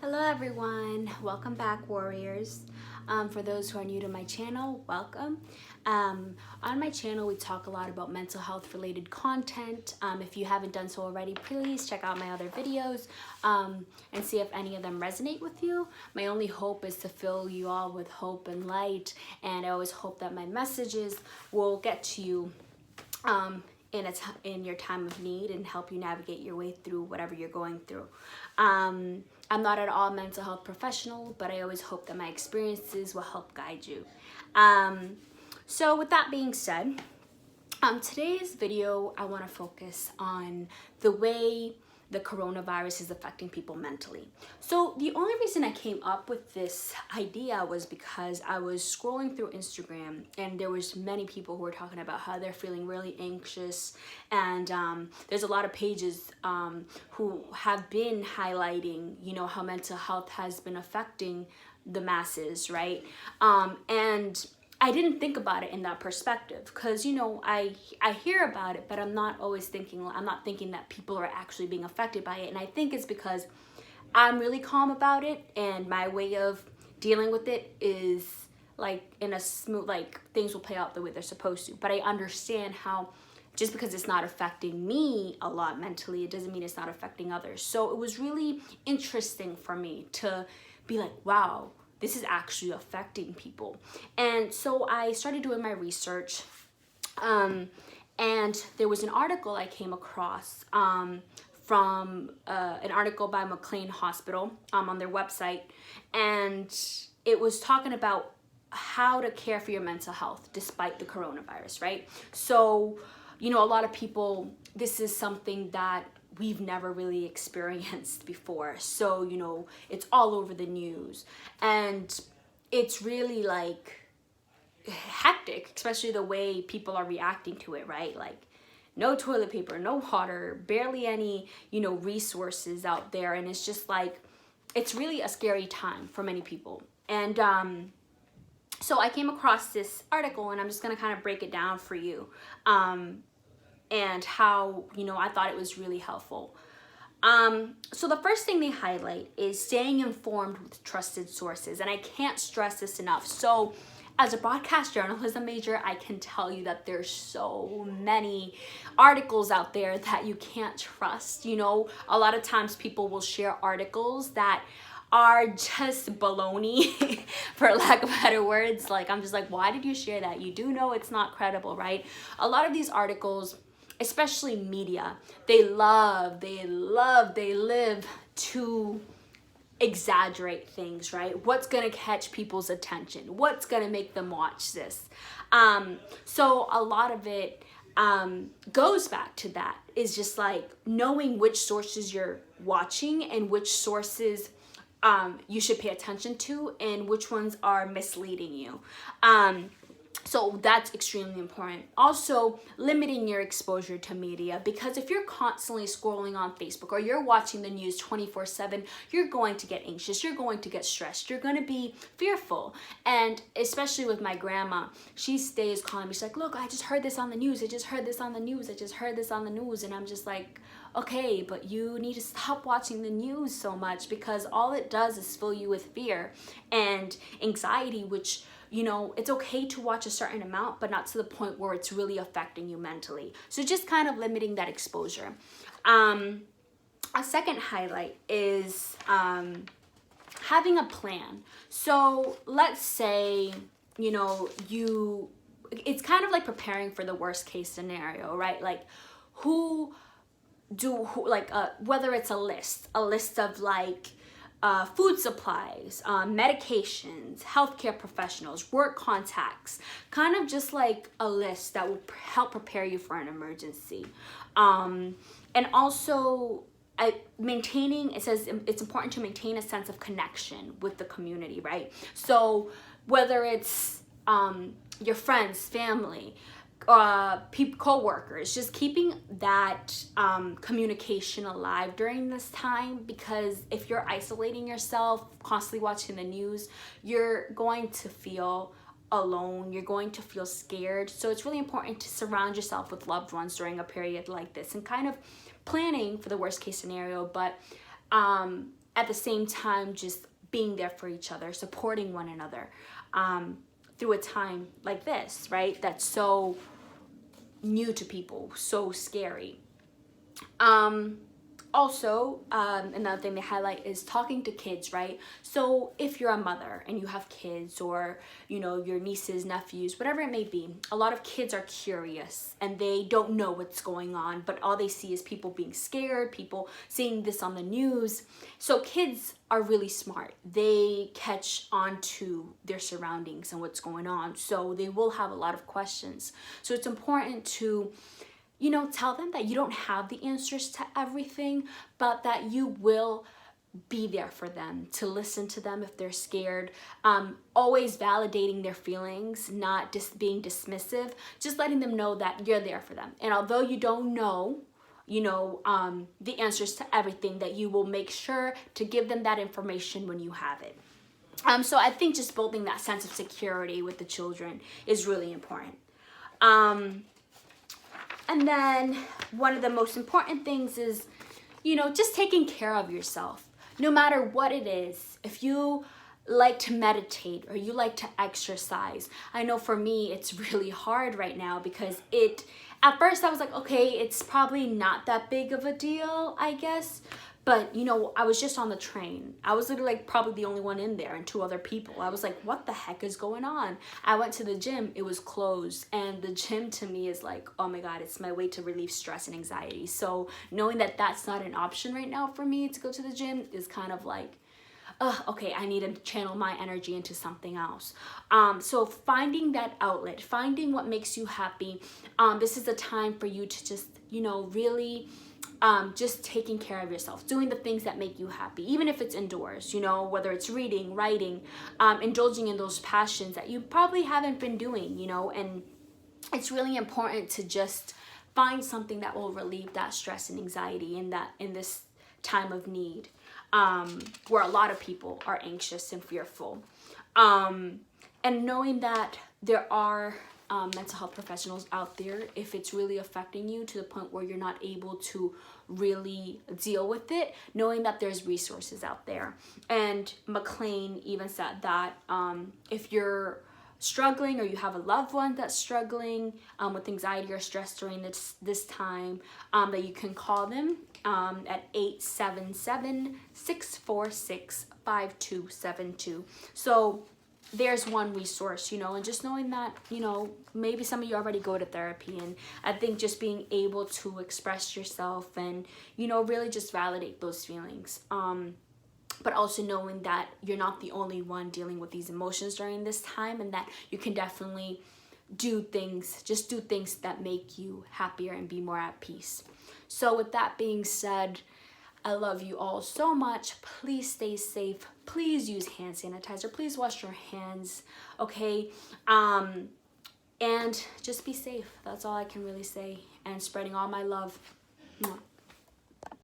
Hello everyone, welcome back warriors. For those who are new to my channel, welcome. On my channel we talk a lot about mental health related content. If you haven't done so already, please check out my other videos and see if any of them resonate with you. My only hope is to fill you all with hope and light, and I always hope that my messages will get to you in your time of need and help you navigate your way through whatever you're going through. I'm not at all a mental health professional, but I always hope that my experiences will help guide you. So with that being said, today's video, I want to focus on the way the coronavirus is affecting people mentally. So the only reason I came up with this idea was because I was scrolling through Instagram and there was many people who were talking about how they're feeling really anxious, and there's a lot of pages who have been highlighting, how mental health has been affecting the masses, right? And I didn't think about it in that perspective because, I hear about it, but I'm not thinking that people are actually being affected by it. And I think it's because I'm really calm about it, and my way of dealing with it is in a smooth, things will play out the way they're supposed to. But I understand how just because it's not affecting me a lot mentally, it doesn't mean it's not affecting others. So it was really interesting for me to be like, wow, this is actually affecting people. And so I started doing my research, and there was an article I came across from an article by McLean Hospital on their website, and it was talking about how to care for your mental health despite the coronavirus, right? So, a lot of people, this is something that we've never really experienced before. So, it's all over the news, and it's really hectic, especially the way people are reacting to it, right? No toilet paper, no water, barely any, resources out there. And it's just it's really a scary time for many people. And so I came across this article, and I'm just going to kind of break it down for you. And how, I thought it was really helpful. So the first thing they highlight is staying informed with trusted sources. And I can't stress this enough. So as a broadcast journalism major, I can tell you that there's so many articles out there that you can't trust. A lot of times people will share articles that are just baloney, for lack of better words. I'm just why did you share that? You do know it's not credible, right? A lot of these articles, especially media, they live to exaggerate things, right? What's gonna catch people's attention? What's gonna make them watch this? So a lot of it goes back to that, is just knowing which sources you're watching and which sources you should pay attention to and which ones are misleading you. So that's extremely important. Also, limiting your exposure to media, because if you're constantly scrolling on Facebook or you're watching the news 24/7, you're going to get anxious, you're going to get stressed, you're going to be fearful. And especially with my grandma, she stays calling me. She's like, look, I just heard this on the news, I just heard this on the news, I just heard this on the news. And I'm just like, okay, but you need to stop watching the news so much, because all it does is fill you with fear and anxiety, which, it's okay to watch a certain amount, but not to the point where it's really affecting you mentally. So just kind of limiting that exposure. A second highlight is having a plan. So let's say, it's kind of like preparing for the worst case scenario, right? Whether it's a list of food supplies, medications, healthcare professionals, work contacts, kind of just a list that will help prepare you for an emergency. And also it says it's important to maintain a sense of connection with the community, right? So whether it's your friends, family, co-workers, just keeping that communication alive during this time, because if you're isolating yourself, constantly watching the news, you're going to feel alone, you're going to feel scared. So it's really important to surround yourself with loved ones during a period like this, and kind of planning for the worst case scenario, but at the same time, just being there for each other, supporting one another through a time like this, right? That's so new to people, so scary. Also, another thing they highlight is talking to kids, right? So if you're a mother and you have kids, or, you know, your nieces, nephews, whatever it may be, a lot of kids are curious and they don't know what's going on, but all they see is people being scared, people seeing this on the news. So kids are really smart. They catch on to their surroundings and what's going on. So they will have a lot of questions. So it's important to, you know, tell them that you don't have the answers to everything, but that you will be there for them, to listen to them if they're scared, always validating their feelings, not just being dismissive, just letting them know that you're there for them. And although you don't know, you know, the answers to everything, that you will make sure to give them that information when you have it. So I think just building that sense of security with the children is really important. And then one of the most important things is, you know, just taking care of yourself, no matter what it is. If you like to meditate or you like to exercise, I know for me, it's really hard right now because at first I was like, okay, it's probably not that big of a deal, I guess. But, you know, I was just on the train. I was literally like probably the only one in there and 2 other people. I was like, what the heck is going on? I went to the gym, it was closed. And the gym to me is like, oh my God, it's my way to relieve stress and anxiety. So knowing that that's not an option right now for me to go to the gym is kind of like, okay, I need to channel my energy into something else. So finding that outlet, finding what makes you happy. This is a time for you to just, you know, really just taking care of yourself, doing the things that make you happy, even if it's indoors, you know, whether it's reading, writing, indulging in those passions that you probably haven't been doing, you know. And it's really important to just find something that will relieve that stress and anxiety in this time of need, where a lot of people are anxious and fearful. And knowing that there are mental health professionals out there, if it's really affecting you to the point where you're not able to really deal with it, knowing that there's resources out there. And McLean even said that if you're struggling or you have a loved one that's struggling with anxiety or stress during this time, that you can call them at 877-646-5272. So there's one resource, you know. And just knowing that, you know, maybe some of you already go to therapy, and I think just being able to express yourself and, you know, really just validate those feelings. But also knowing that you're not the only one dealing with these emotions during this time, and that you can definitely do things that make you happier and be more at peace. So with that being said, I love you all so much. Please stay safe. Please use hand sanitizer. Please wash your hands, okay? And just be safe. That's all I can really say. And spreading all my love. Mwah.